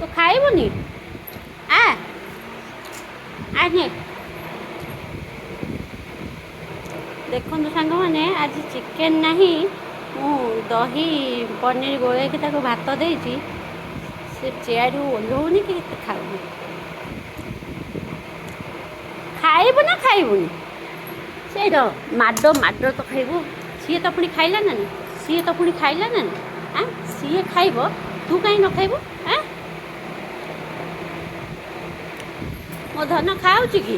ତୁ ଖାଇବୁନି? ଆ ଆନେ ଦେଖନ୍ତୁ ସାଙ୍ଗମାନେ, ଆଜି ଚିକେନ୍ ନାହିଁ, ମୁଁ ଦହି ପନିର ଗୋଳେଇକି ତାକୁ ଭାତ ଦେଇଛି। ସେ ଚେୟାରରୁ ଓହ୍ଲଉନି କି ଖାଉନି। ଖାଇବୁ ନା ଖାଇବୁନି? ସେଇଟା ମାଡ଼ ତ ଖାଇବୁ। ସିଏ ତ ପୁଣି ଖାଇଲା ନା ନାହିଁ? ସିଏ ତ ପୁଣି ଖାଇଲା ନା ନାହିଁ? ଆଁ ସିଏ ଖାଇବ, ତୁ କାହିଁ ନ ଖାଇବୁ? ଆଁ ମୋ ଧନ ଖାଉଛି କି?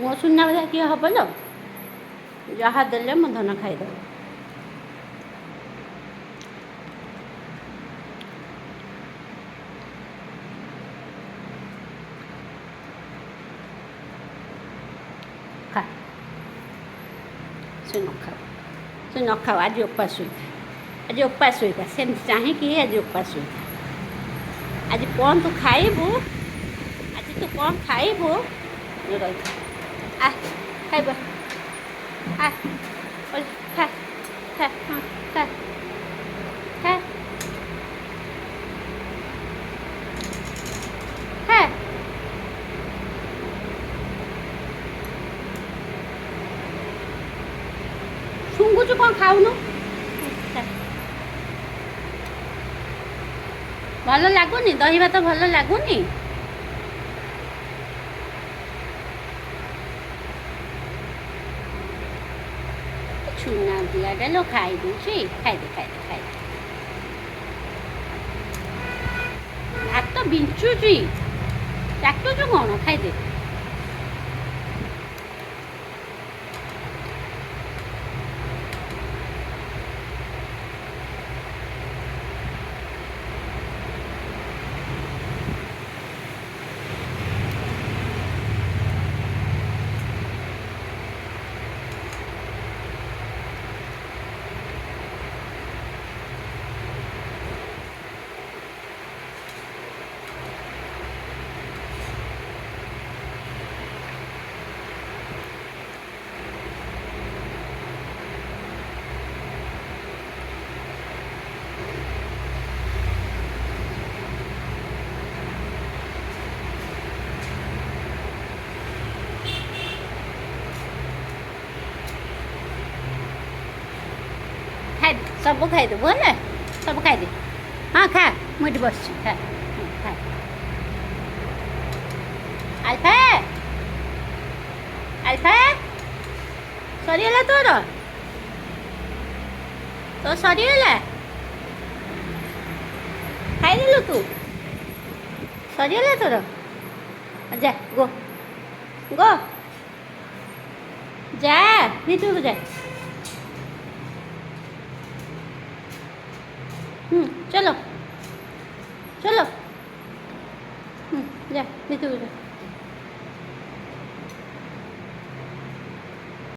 ମୋ ସୁନା ଭଳିଆ କିଏ ହବ ଲୋ? ଯାହା ଦେଲେ ମୋ ଧନ ଖାଇଦବ। ଖା, ସେ ନ ଖାଉ, ସେ ନ ଖାଉ। ଆଜି ଉପାସ ଶୋଇଥା, ଆଜି ଉପାସ ଶୋଇଥା। ସେମିତି ଚାହିଁକି ଆଜି ଉପାସ ଶୋଇଥା। ଆଜି କ'ଣ ତୁ ଖାଇବୁ? ଆଜି ତୁ କ'ଣ ଖାଇବୁ? ରହିଥା, ଆ ଖାଇବ, ଆ ଖା, ଖା, ହଁ ଖା, ଖା, ଖା। ଶୁଙ୍ଗୁଛୁ କ'ଣ? ଖାଉନୁ? ଭଲ ଲାଗୁନି? ଦହି ଭାତ ଭଲ ଲାଗୁନି? ଚୁନା ଦିଆଟା ଲୋ, ଖାଇଦଉଛି। ଖାଇଦେ, ଖାଇଦେ, ଖାଇଦେ। ଭାତ ବିଞ୍ଚୁଛି, ଚାଟୁଛୁ କ'ଣ? ଖାଇଦେ। ଖାଇଦେ, ସବୁ ଖାଇଦେବୁ ହେଲା, ସବୁ ଖାଇଦେ। ହଁ ଖା, ମୁଁ ଏଠି ବସିଛି, ଖା, ଖା। ଆଲଫା, ଆଲଫା, ସରିଗଲା ତୋର? ତୋ ସରିଗଲା? ଖାଇଦେଲୁ ତୁ? ସରିଗଲା ତୋର? ଯା, ଗୋ ଗୋ, ଯା ଭିତରକୁ ଯା। চলো চলো, যা ভিতরে যা।